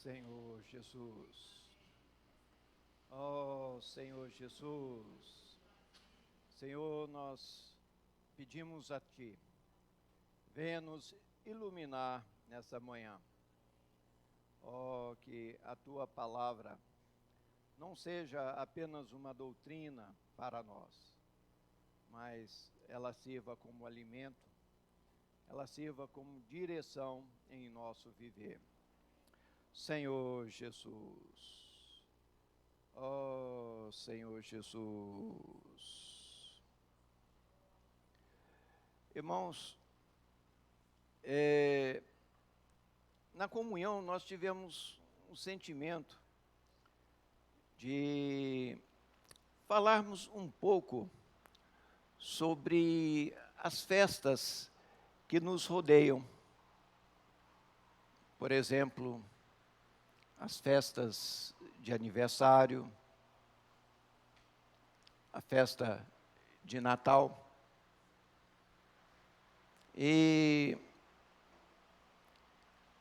Senhor Jesus. Oh, Senhor Jesus. Senhor, nós pedimos a Ti, venha nos iluminar nessa manhã. Oh, que a Tua palavra não seja apenas uma doutrina para nós, mas ela sirva como alimento, ela sirva como direção em nosso viver. Senhor Jesus, oh Senhor Jesus. Irmãos, na comunhão nós tivemos um sentimento de falarmos um pouco sobre as festas que nos rodeiam. Por exemplo, as festas de aniversário, a festa de Natal. E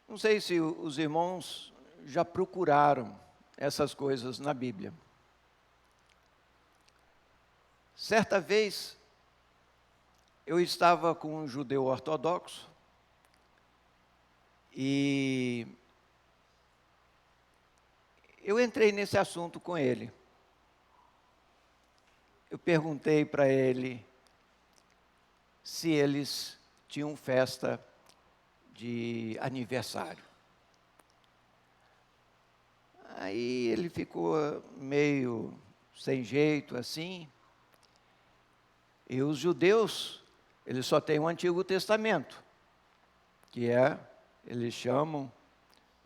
não sei se os irmãos já procuraram essas coisas na Bíblia. Certa vez, eu estava com um judeu ortodoxo e eu entrei nesse assunto com ele. Eu perguntei para ele se eles tinham festa de aniversário. Aí ele ficou meio sem jeito assim. E os judeus, eles só têm o Antigo Testamento, que eles chamam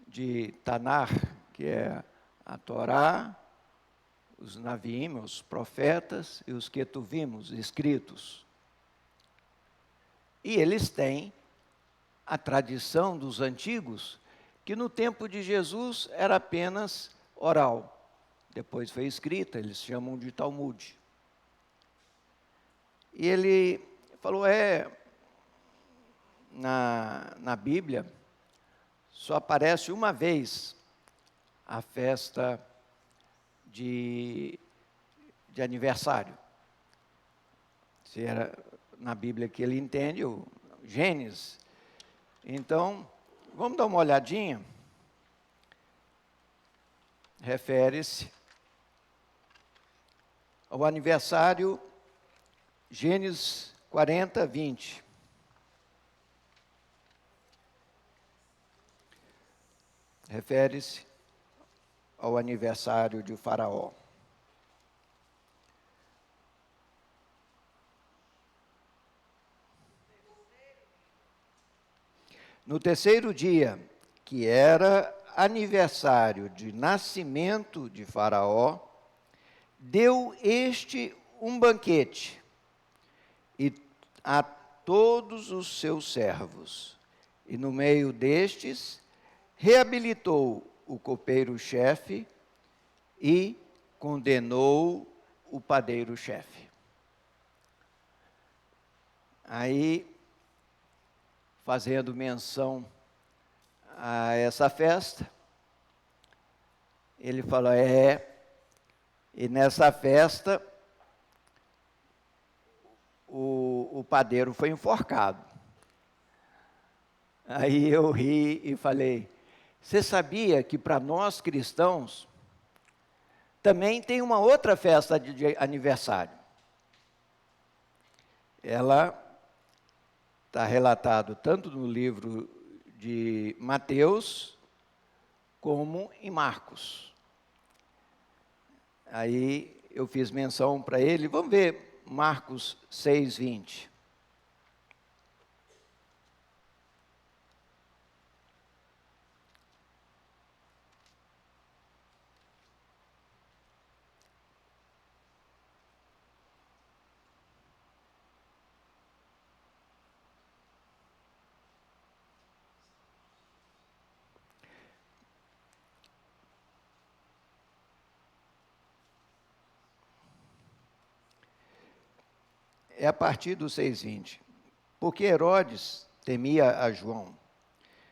de Tanar, que é a Torá, os Navim, os profetas, e os Ketuvim, os escritos. E eles têm a tradição dos antigos, que no tempo de Jesus era apenas oral. Depois foi escrita, eles chamam de Talmud. E ele falou, na Bíblia, só aparece uma vez a festa de aniversário. Se era na Bíblia que ele entende, o Gênesis. Então, vamos dar uma olhadinha. Refere-se ao aniversário Gênesis 40, 20. Refere-se ao aniversário de Faraó. No terceiro dia, que era aniversário de nascimento de Faraó, deu este um banquete e a todos os seus servos. E no meio destes, reabilitou o copeiro-chefe e condenou o padeiro-chefe. Aí, fazendo menção a essa festa, ele falou, e nessa festa, o padeiro foi enforcado. Aí eu ri e falei, você sabia que para nós cristãos, também tem uma outra festa de aniversário. Ela está relatado tanto no livro de Mateus, como em Marcos. Aí eu fiz menção para ele, vamos ver Marcos 6, 20. É a partir do 6:20. Porque Herodes temia a João,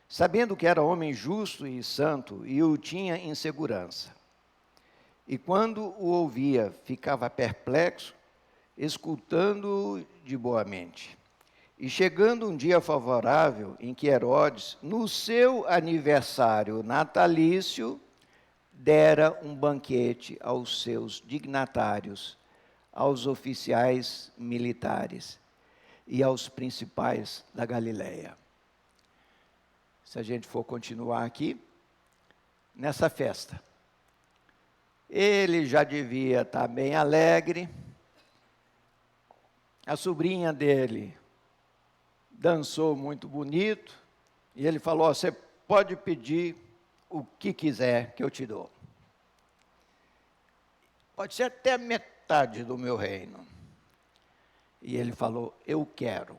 sabendo que era homem justo e santo, e o tinha em segurança. E quando o ouvia, ficava perplexo, escutando-o de boa mente. E chegando um dia favorável, em que Herodes, no seu aniversário natalício, dera um banquete aos seus dignatários, aos oficiais militares e aos principais da Galileia. Se a gente for continuar aqui, nessa festa, ele já devia estar bem alegre, a sobrinha dele dançou muito bonito, e ele falou: você pode pedir o que quiser que eu te dou. Pode ser até metade do meu reino. E ele falou: eu quero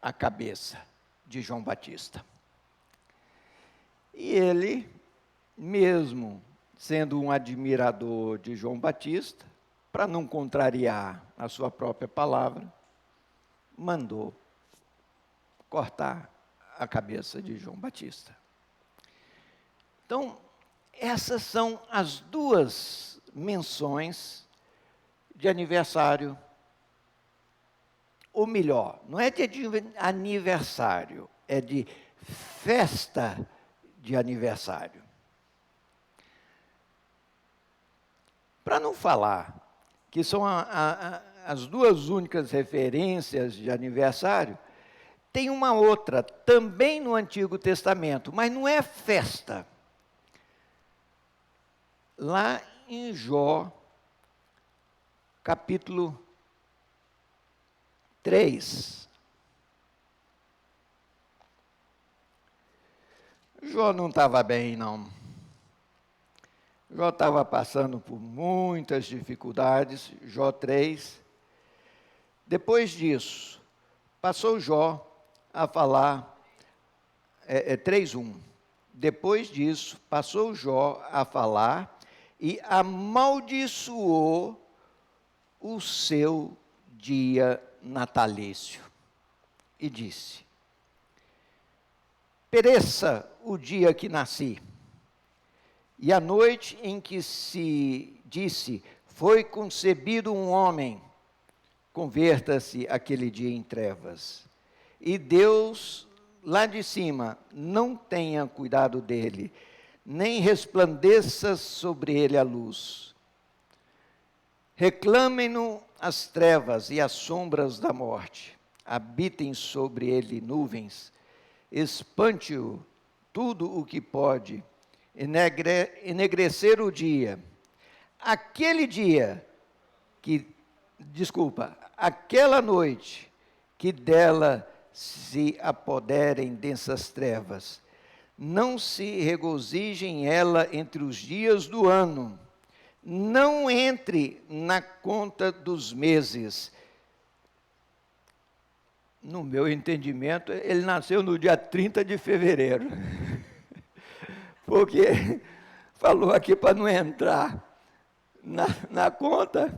a cabeça de João Batista. E ele, mesmo sendo um admirador de João Batista, para não contrariar a sua própria palavra, mandou cortar a cabeça de João Batista. Então, essas são as duas menções de aniversário. Ou melhor, não é de aniversário, é de festa de aniversário. Para não falar que são as duas únicas referências de aniversário, tem uma outra, também no Antigo Testamento, mas não é festa. Lá em Jó, capítulo 3. Jó não estava bem, não. Jó estava passando por muitas dificuldades, Jó 3. Depois disso, passou Jó a falar, 3:1. Depois disso, passou Jó a falar e amaldiçoou o seu dia natalício. E disse: pereça o dia que nasci, e a noite em que se disse, foi concebido um homem, converta-se aquele dia em trevas. E Deus, lá de cima, não tenha cuidado dele, nem resplandeça sobre ele a luz. Reclamem-no as trevas e as sombras da morte, habitem sobre ele nuvens, espante-o tudo o que pode, enegrecer o dia. Aquela noite que dela se apoderem densas trevas, não se regozijem ela entre os dias do ano, não entre na conta dos meses. No meu entendimento, ele nasceu no dia 30 de fevereiro. Porque falou aqui para não entrar na conta.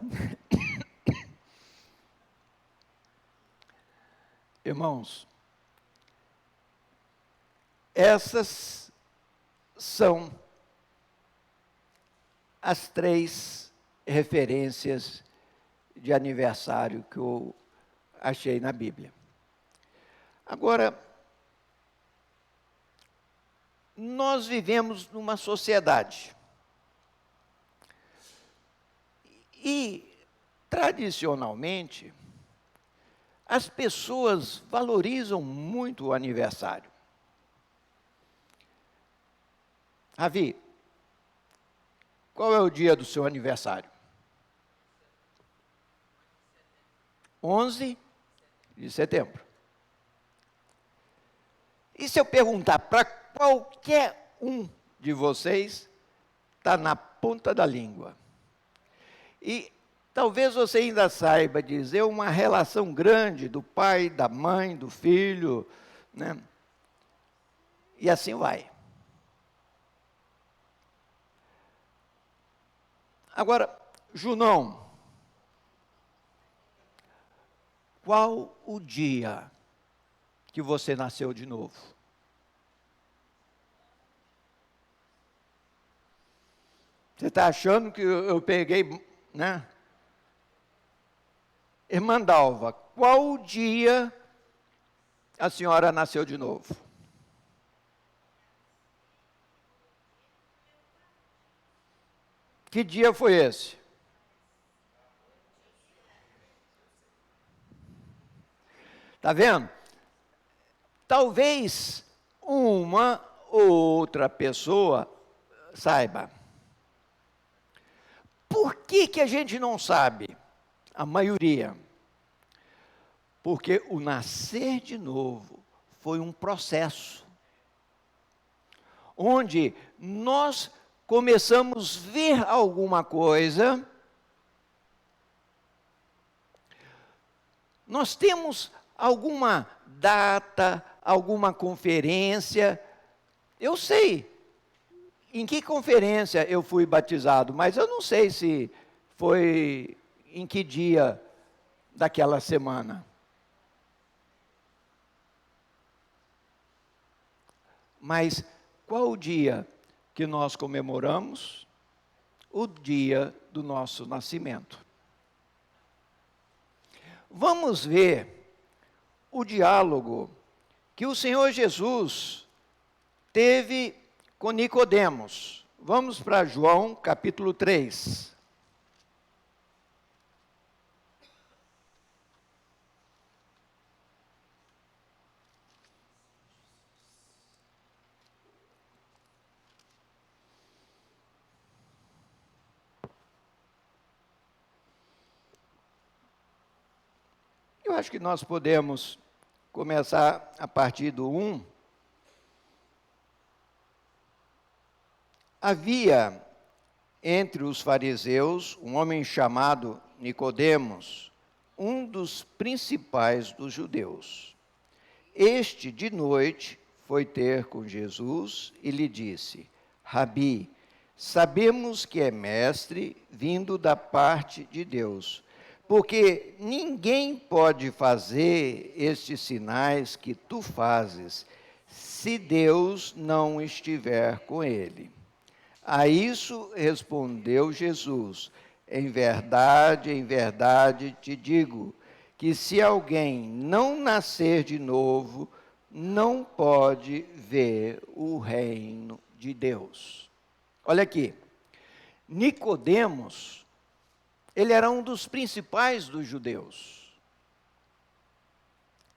Irmãos, essas são as 3 referências de aniversário que eu achei na Bíblia. Agora, nós vivemos numa sociedade e, tradicionalmente, as pessoas valorizam muito o aniversário. Ravi, qual é o dia do seu aniversário? 11 de setembro. E se eu perguntar para qualquer um de vocês, está na ponta da língua. E talvez você ainda saiba dizer uma relação grande do pai, da mãe, do filho, né? E assim vai. Agora, Junão, qual o dia que você nasceu de novo? Você está achando que eu peguei, né? Irmã Dalva, qual dia a senhora nasceu de novo? Que dia foi esse? Está vendo? Talvez uma ou outra pessoa saiba. Por que a gente não sabe? A maioria. Porque o nascer de novo foi um processo. Onde nós começamos a ver alguma coisa. Nós temos alguma data, alguma conferência. Eu sei em que conferência eu fui batizado, mas eu não sei se foi em que dia daquela semana. Mas qual o dia que nós comemoramos? O dia do nosso nascimento. Vamos ver o diálogo que o Senhor Jesus teve com Nicodemos. Vamos para João, capítulo 3. Eu acho que nós podemos começar a partir do 1. Havia entre os fariseus um homem chamado Nicodemos, um dos principais dos judeus. Este, de noite, foi ter com Jesus e lhe disse: Rabi, sabemos que é mestre vindo da parte de Deus, porque ninguém pode fazer estes sinais que tu fazes, se Deus não estiver com ele. A isso respondeu Jesus: em verdade te digo, que se alguém não nascer de novo, não pode ver o reino de Deus. Olha aqui, Nicodemos, ele era um dos principais dos judeus.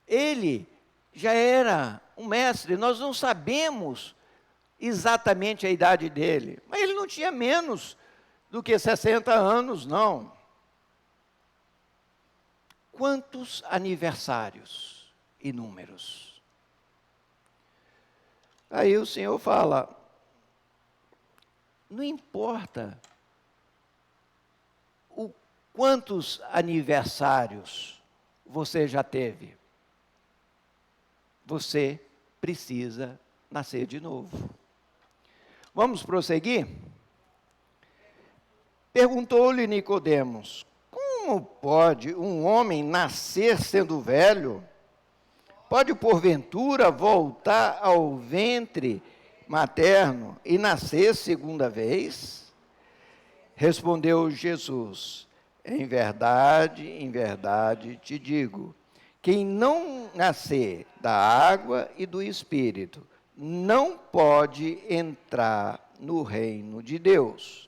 Ele já era um mestre, nós não sabemos exatamente a idade dele, mas ele não tinha menos do que 60 anos, não. Quantos aniversários? Inúmeros. Aí o Senhor fala, não importa quantos aniversários você já teve, você precisa nascer de novo. Vamos prosseguir? Perguntou-lhe Nicodemos: como pode um homem nascer sendo velho? Pode porventura voltar ao ventre materno e nascer segunda vez? Respondeu Jesus: em verdade te digo, quem não nascer da água e do Espírito não pode entrar no reino de Deus.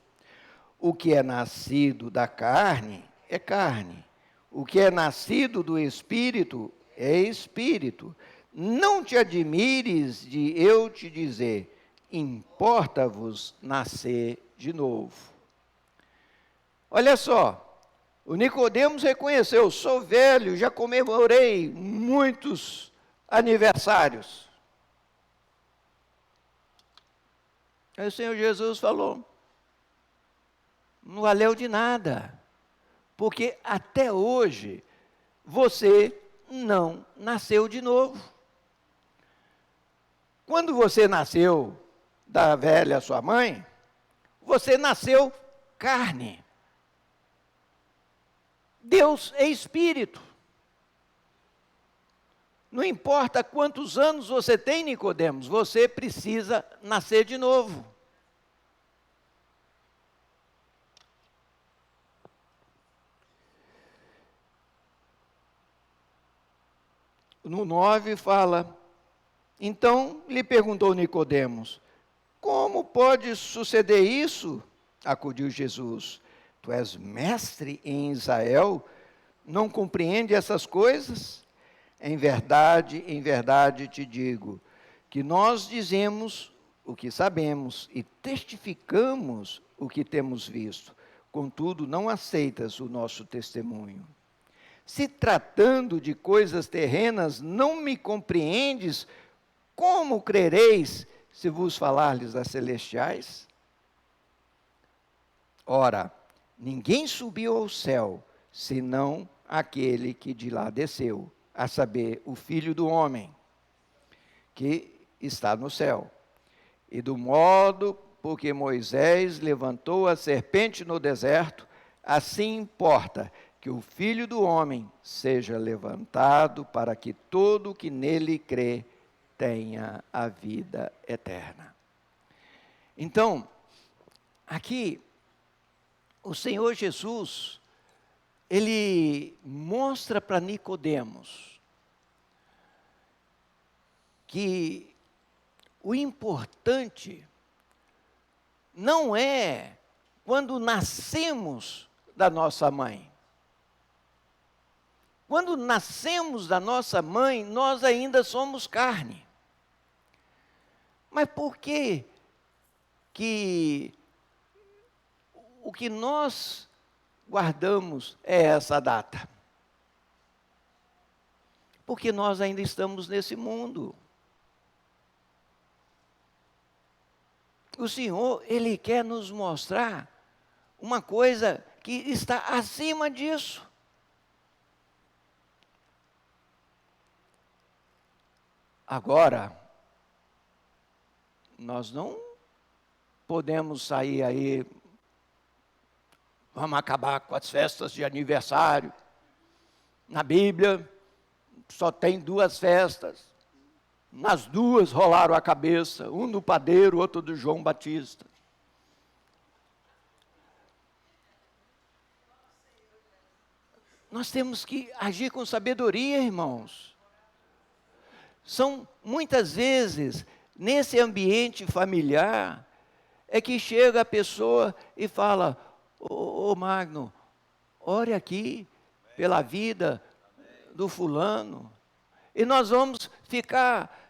O que é nascido da carne é carne, o que é nascido do Espírito é Espírito. Não te admires de eu te dizer, importa-vos nascer de novo. Olha só, o Nicodemos reconheceu, sou velho, já comemorei muitos aniversários. Aí o Senhor Jesus falou, não valeu de nada, porque até hoje você não nasceu de novo. Quando você nasceu da velha sua mãe, você nasceu carne. Deus é espírito. Não importa quantos anos você tem, Nicodemos, você precisa nascer de novo. no 9 fala, então lhe perguntou Nicodemos, como pode suceder isso? Acudiu Jesus, tu és mestre em Israel, não compreende essas coisas? Em verdade te digo, que nós dizemos o que sabemos e testificamos o que temos visto, contudo não aceitas o nosso testemunho. Se tratando de coisas terrenas, não me compreendes, como crereis se vos falar-lhes das celestiais? Ora, ninguém subiu ao céu, senão aquele que de lá desceu, a saber, o Filho do Homem, que está no céu. E do modo por que Moisés levantou a serpente no deserto, assim importa que o Filho do Homem seja levantado para que todo o que nele crê tenha a vida eterna. Então, aqui, o Senhor Jesus, ele mostra para Nicodemos que o importante não é quando nascemos da nossa mãe. Quando nascemos da nossa mãe, nós ainda somos carne. Mas por que o que nós guardamos é essa data? Porque nós ainda estamos nesse mundo. O Senhor, Ele quer nos mostrar uma coisa que está acima disso. Agora, nós não podemos sair aí, vamos acabar com as festas de aniversário. Na Bíblia, só tem 2 festas. Nas 2 rolaram a cabeça, um do padeiro, outro do João Batista. Nós temos que agir com sabedoria, irmãos. São muitas vezes, nesse ambiente familiar, é que chega a pessoa e fala, ô Magno, ore aqui pela vida do fulano. E nós vamos ficar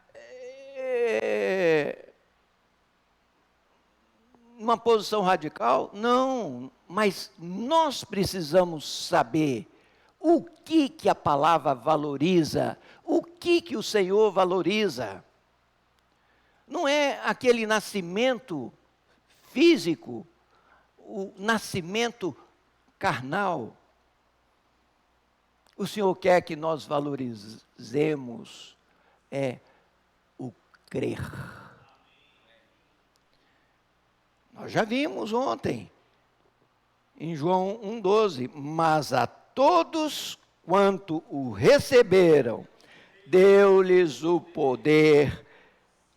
numa posição radical? Não, mas nós precisamos saber o que a palavra valoriza, o que o Senhor valoriza. Não é aquele nascimento físico, o nascimento carnal. O Senhor quer que nós valorizemos o crer. Nós já vimos ontem, em João 1,12, mas a todos quanto o receberam, deu-lhes o poder,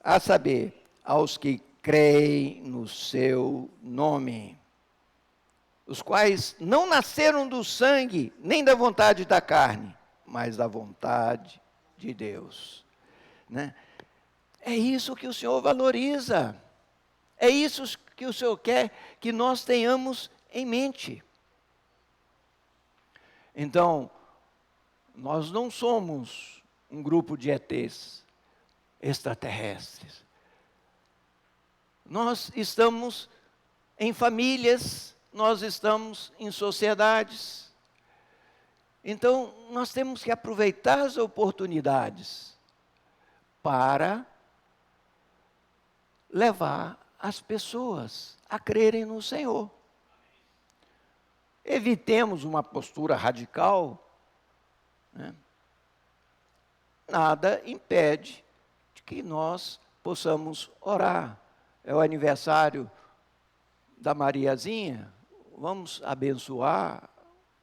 a saber, aos que creem no seu nome, os quais não nasceram do sangue, nem da vontade da carne, mas da vontade de Deus. Né? É isso que o Senhor valoriza. É isso que o Senhor quer que nós tenhamos em mente. Então, nós não somos um grupo de ETs extraterrestres. Nós estamos em famílias, nós estamos em sociedades. Então, nós temos que aproveitar as oportunidades para levar as pessoas a crerem no Senhor. Evitemos uma postura radical, né? Nada impede de que nós possamos orar. É o aniversário da Mariazinha, vamos abençoar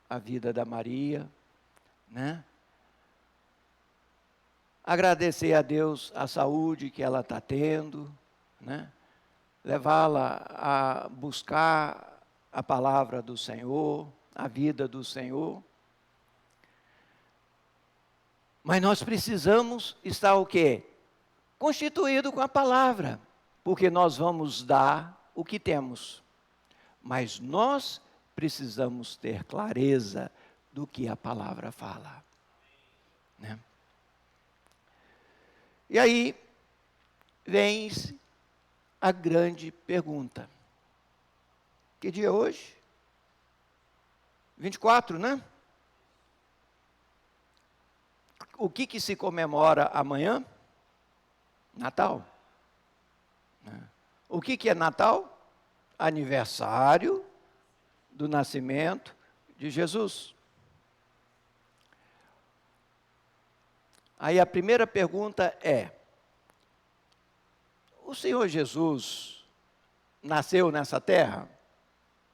a vida da Maria, né? Agradecer a Deus a saúde que ela está tendo, né? Levá-la a buscar a palavra do Senhor, a vida do Senhor. Mas nós precisamos estar o quê? Constituído com a palavra, porque nós vamos dar o que temos. Mas nós precisamos ter clareza do que a palavra fala, né? E aí vem a grande pergunta. Que dia é hoje? 24, né? O que se comemora amanhã? Natal. O que é Natal? Aniversário do nascimento de Jesus. Aí a primeira pergunta é: o Senhor Jesus nasceu nessa terra?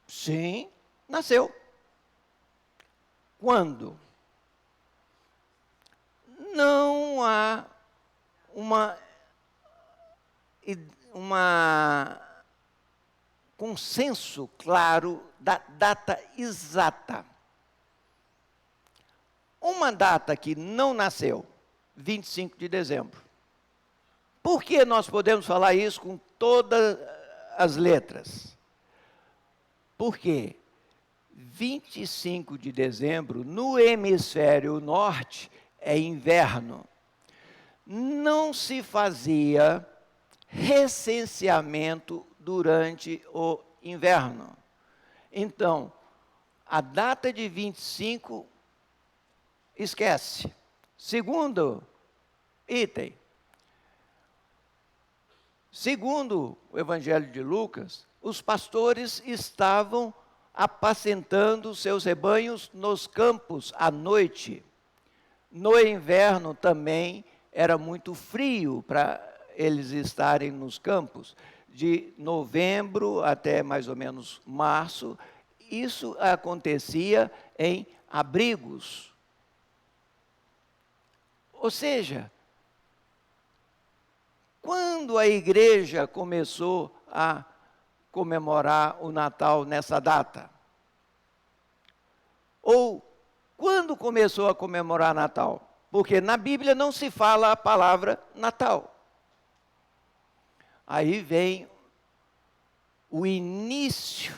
Sim, nasceu. Quando? Não há uma consenso claro da data exata. Uma data que não nasceu, 25 de dezembro. Por que nós podemos falar isso com todas as letras? Porque 25 de dezembro, no hemisfério norte, é inverno. Não se fazia recenseamento durante o inverno. Então, a data de 25, esquece. Segundo item. Segundo o Evangelho de Lucas, os pastores estavam apacentando seus rebanhos nos campos à noite. No inverno também era muito frio para eles estarem nos campos. De novembro até mais ou menos março, isso acontecia em abrigos. Ou seja, quando a igreja começou a comemorar o Natal nessa data? Ou quando começou a comemorar Natal? Porque na Bíblia não se fala a palavra Natal. Aí vem o início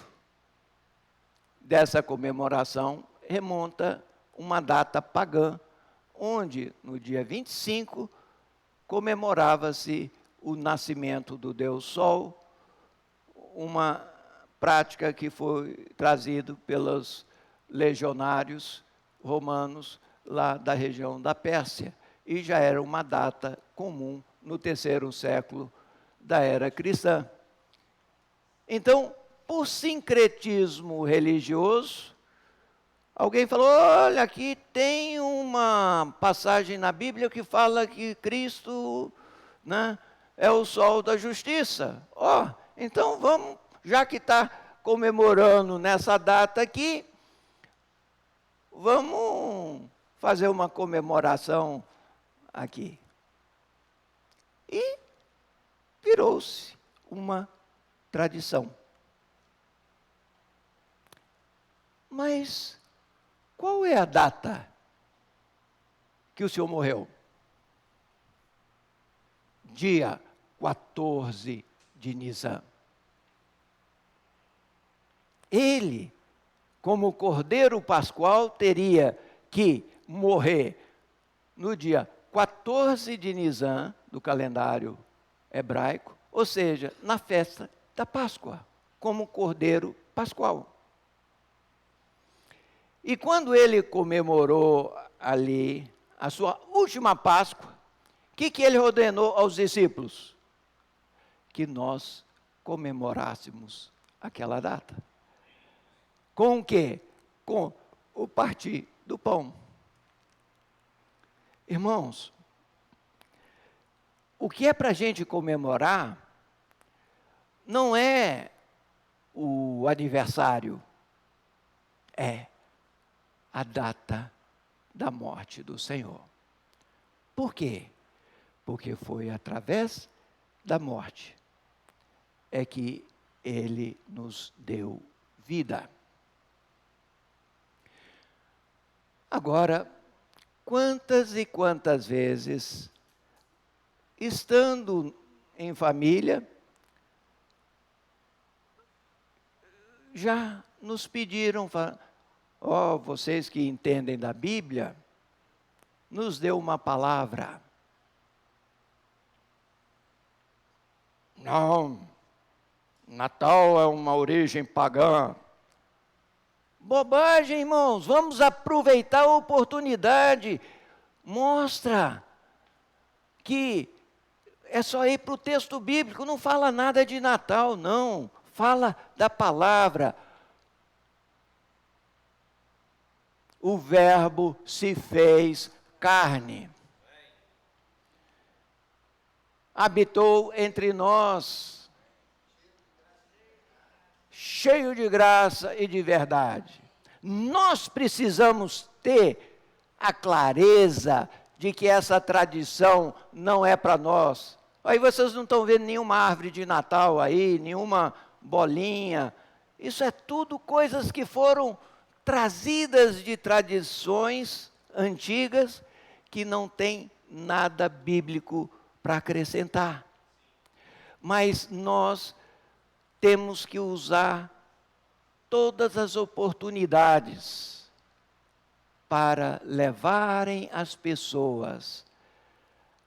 dessa comemoração, remonta uma data pagã, onde no dia 25 comemorava-se o nascimento do Deus Sol, uma prática que foi trazida pelos legionários romanos lá da região da Pérsia, e já era uma data comum no terceiro século da era cristã. Então, por sincretismo religioso, alguém falou: olha, aqui tem uma passagem na Bíblia que fala que Cristo, né, é o sol da justiça. Então vamos, já que está comemorando nessa data aqui, vamos fazer uma comemoração aqui. E virou-se uma tradição. Mas qual é a data que o Senhor morreu? Dia 14 de Nisan. Ele, como Cordeiro Pascual, teria que morrer no dia 14 de Nisan, do calendário hebraico, ou seja, na festa da Páscoa, como Cordeiro Pascual. E quando ele comemorou ali a sua última Páscoa, o que ele ordenou aos discípulos? Que nós comemorássemos aquela data. Com o quê? Com o partir do pão. Irmãos, o que é para a gente comemorar não é o aniversário, é a data da morte do Senhor. Por quê? Porque foi através da morte é que Ele nos deu vida. Agora, Quantas e quantas vezes, estando em família, já nos pediram, ó, vocês que entendem da Bíblia, nos dê uma palavra. Não, Natal é uma origem pagã. Bobagem, irmãos, vamos aproveitar a oportunidade. Mostra que é só ir para o texto bíblico, não fala nada de Natal, não. Fala da palavra. O Verbo se fez carne. Habitou entre nós, cheio de graça e de verdade. Nós precisamos ter a clareza de que essa tradição não é para nós. Aí vocês não estão vendo nenhuma árvore de Natal aí, nenhuma bolinha. Isso é tudo coisas que foram trazidas de tradições antigas que não tem nada bíblico para acrescentar. Mas nós temos que usar todas as oportunidades para levarem as pessoas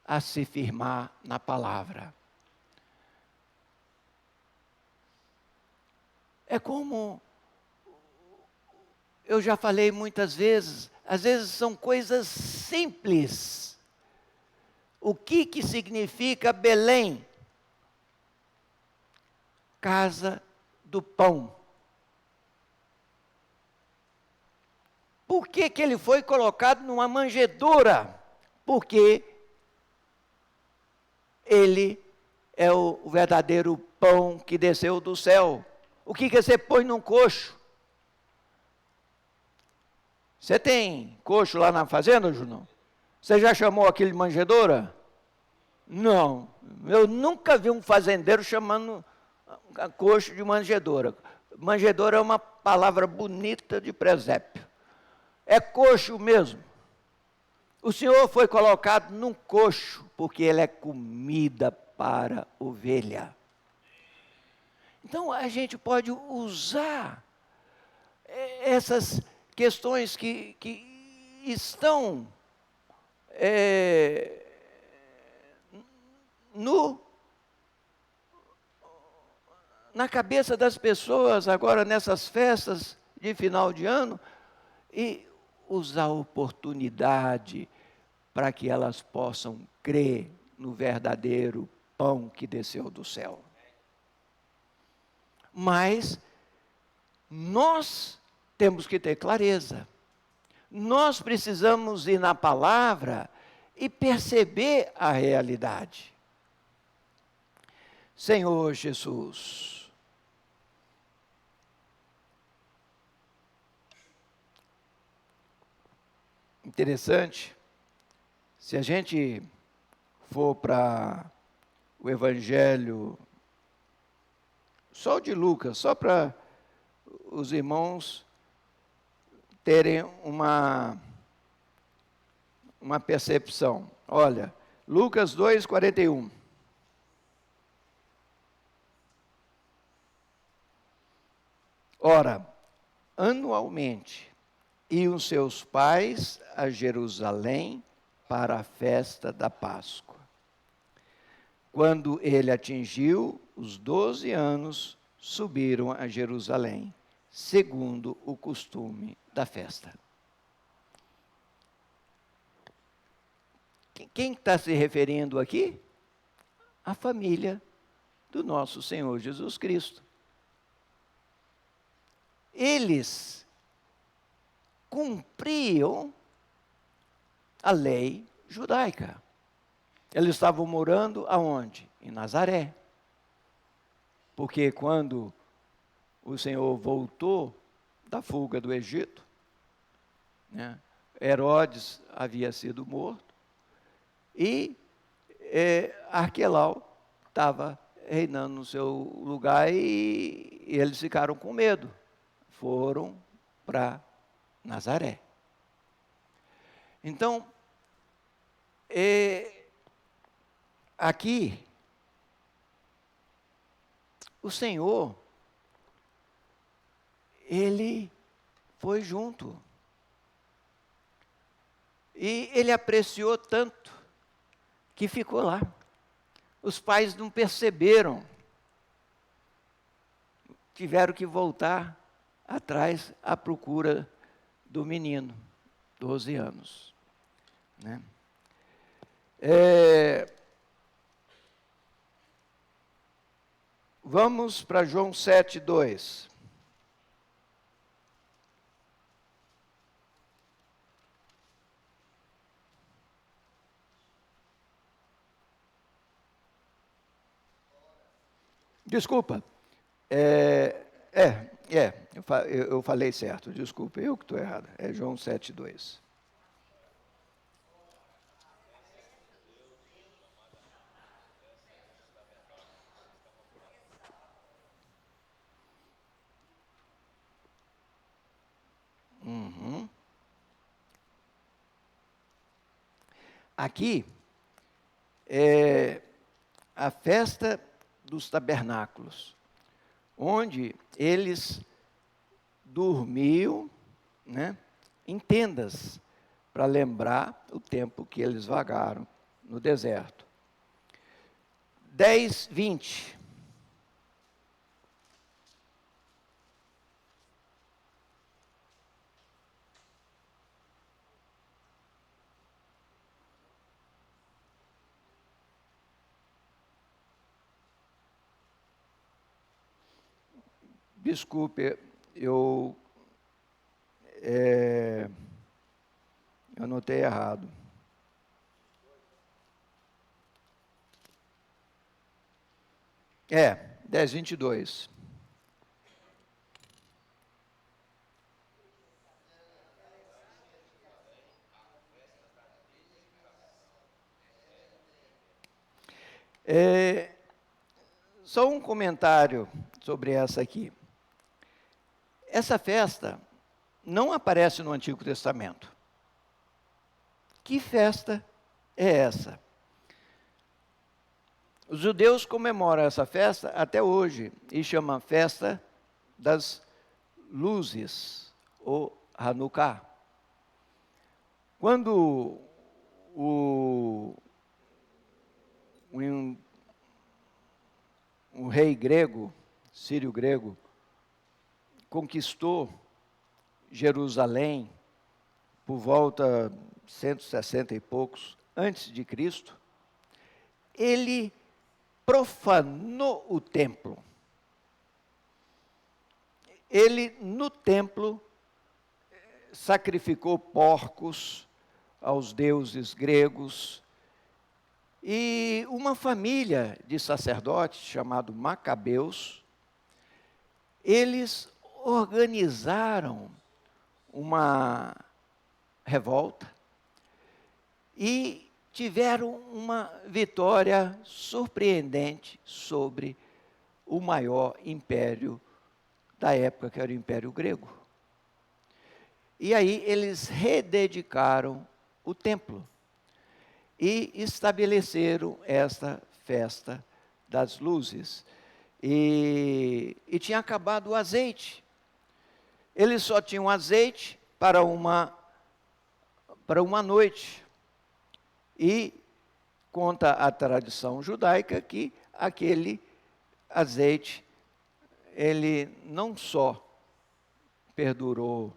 a se firmar na palavra. É como eu já falei muitas vezes, às vezes são coisas simples. O que significa Belém? Casa do pão. Por que ele foi colocado numa manjedoura? Porque ele é o verdadeiro pão que desceu do céu. O que você põe num coxo? Você tem coxo lá na fazenda, Junão? Você já chamou aquilo de manjedoura? Não, eu nunca vi um fazendeiro chamando coxo de manjedoura. Manjedoura é uma palavra bonita de presépio. É coxo mesmo. O Senhor foi colocado num coxo, porque ele é comida para ovelha. Então a gente pode usar essas questões que estão na cabeça das pessoas agora nessas festas de final de ano e usar a oportunidade para que elas possam crer no verdadeiro pão que desceu do céu. Mas nós temos que ter clareza. Nós precisamos ir na palavra e perceber a realidade. Senhor Jesus, interessante, se a gente for para o Evangelho, só o de Lucas, só para os irmãos terem uma percepção. Olha, Lucas 2, 41. Ora, anualmente iam seus pais a Jerusalém para a festa da Páscoa. Quando ele atingiu os 12 anos, subiram a Jerusalém, segundo o costume da festa. Quem está se referindo aqui? A família do nosso Senhor Jesus Cristo. Eles cumpriam a lei judaica. Eles estavam morando aonde? Em Nazaré. Porque quando o Senhor voltou da fuga do Egito, né, Herodes havia sido morto e Arquelau estava reinando no seu lugar e eles ficaram com medo. Foram para Nazaré. Então, aqui, o Senhor, Ele foi junto. E Ele apreciou tanto que ficou lá. Os pais não perceberam. Tiveram que voltar atrás à procura do menino, 12 anos. Né? Vamos para João 7:2. Desculpa. Eu falei certo, desculpa, eu que estou errado. É João 7:2. Uhum. Aqui é a festa dos tabernáculos, onde eles dormiam, né, em tendas, para lembrar o tempo que eles vagaram no deserto. 10:20. Desculpe, eu anotei errado. É, 10:22. Só um comentário sobre essa aqui. Essa festa não aparece no Antigo Testamento. Que festa é essa? Os judeus comemoram essa festa até hoje e chamam Festa das Luzes, ou Hanukkah. Quando o rei grego, Sírio grego, conquistou Jerusalém por volta de 160 e poucos antes de Cristo, ele profanou o templo. Ele, no templo, sacrificou porcos aos deuses gregos, e uma família de sacerdotes, chamado Macabeus, eles organizaram uma revolta e tiveram uma vitória surpreendente sobre o maior império da época, que era o Império Grego. E aí eles rededicaram o templo e estabeleceram esta festa das luzes. E tinha acabado o azeite. Eles só tinham azeite para uma noite. E conta a tradição judaica que aquele azeite, ele não só perdurou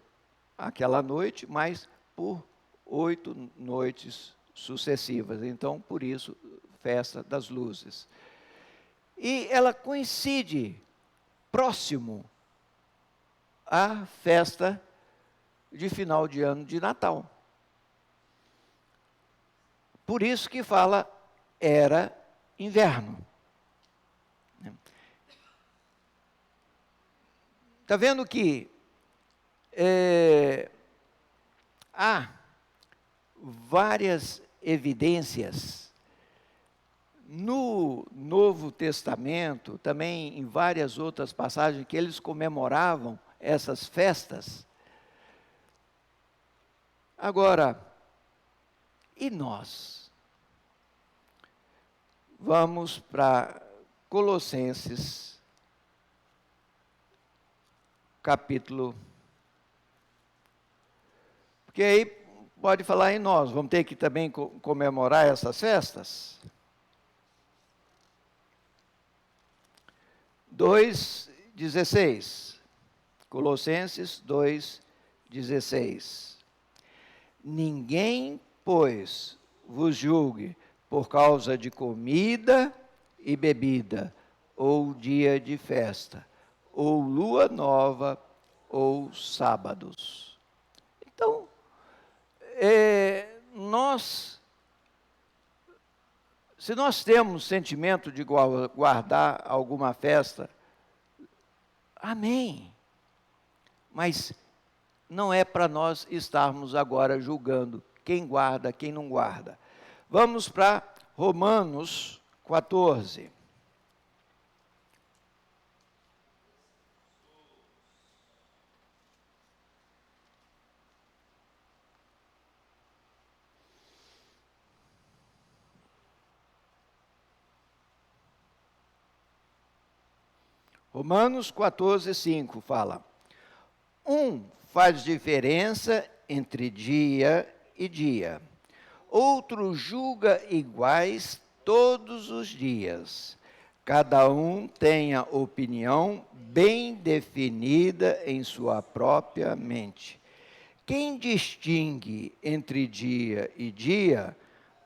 aquela noite, mas por 8 noites sucessivas. Então, por isso, festa das luzes. E ela coincide próximo à festa de final de ano de Natal. Por isso que fala, era inverno. Está vendo que há várias evidências no Novo Testamento, também em várias outras passagens, que eles comemoravam essas festas. Agora, E nós? Vamos para Colossenses, capítulo. Porque aí pode falar em nós, vamos ter que também comemorar essas festas. 2:16. Colossenses 2:16. Ninguém, pois, vos julgue por causa de comida e bebida, ou dia de festa, ou lua nova, ou sábados. Então, se nós temos sentimento de guardar alguma festa, amém. Mas não é para nós estarmos agora julgando quem guarda, quem não guarda. Vamos para Romanos 14. Romanos 14:5 fala: faz diferença entre dia e dia, outro julga iguais todos os dias. Cada um tem a opinião bem definida em sua própria mente. Quem distingue entre dia e dia,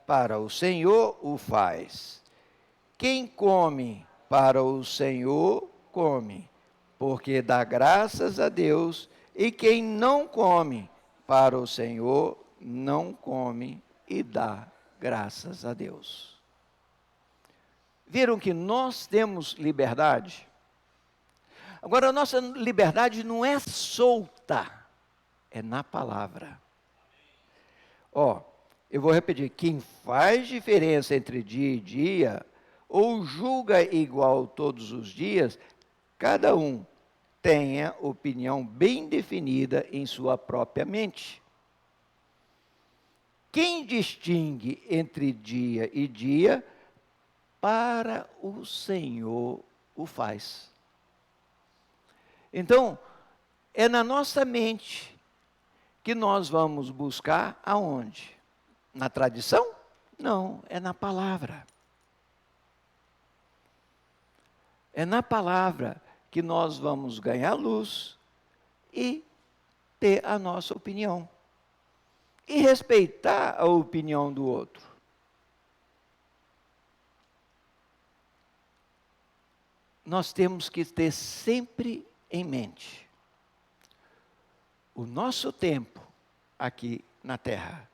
para o Senhor o faz. Quem come para o Senhor, come, porque dá graças a Deus, e quem não come para o Senhor, não come e dá graças a Deus. Viram que nós temos liberdade? Agora, a nossa liberdade não é solta, é na palavra. Eu vou repetir: quem faz diferença entre dia e dia, ou julga igual todos os dias, cada um tenha opinião bem definida em sua própria mente. Quem distingue entre dia e dia, para o Senhor o faz. Então, é na nossa mente que nós vamos buscar aonde? Na tradição? Não, é na palavra. É na palavra que nós vamos ganhar luz e ter a nossa opinião. E respeitar a opinião do outro. Nós temos que ter sempre em mente: o nosso tempo aqui na terra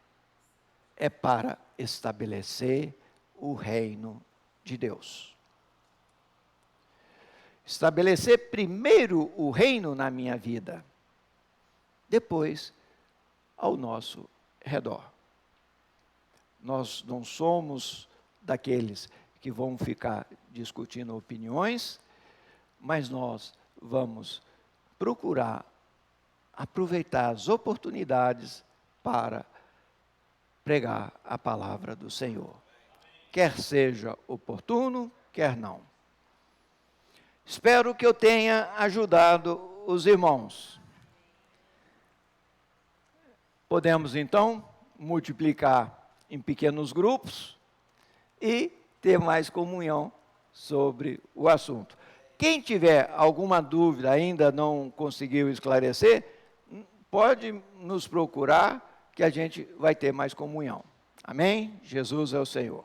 é para estabelecer o reino de Deus. Estabelecer primeiro o reino na minha vida, depois ao nosso redor. Nós não somos daqueles que vão ficar discutindo opiniões, mas nós vamos procurar aproveitar as oportunidades para pregar a palavra do Senhor. Quer seja oportuno, quer não. Espero que eu tenha ajudado os irmãos. Podemos, então, multiplicar em pequenos grupos e ter mais comunhão sobre o assunto. Quem tiver alguma dúvida, ainda não conseguiu esclarecer, pode nos procurar, que a gente vai ter mais comunhão. Amém? Jesus é o Senhor.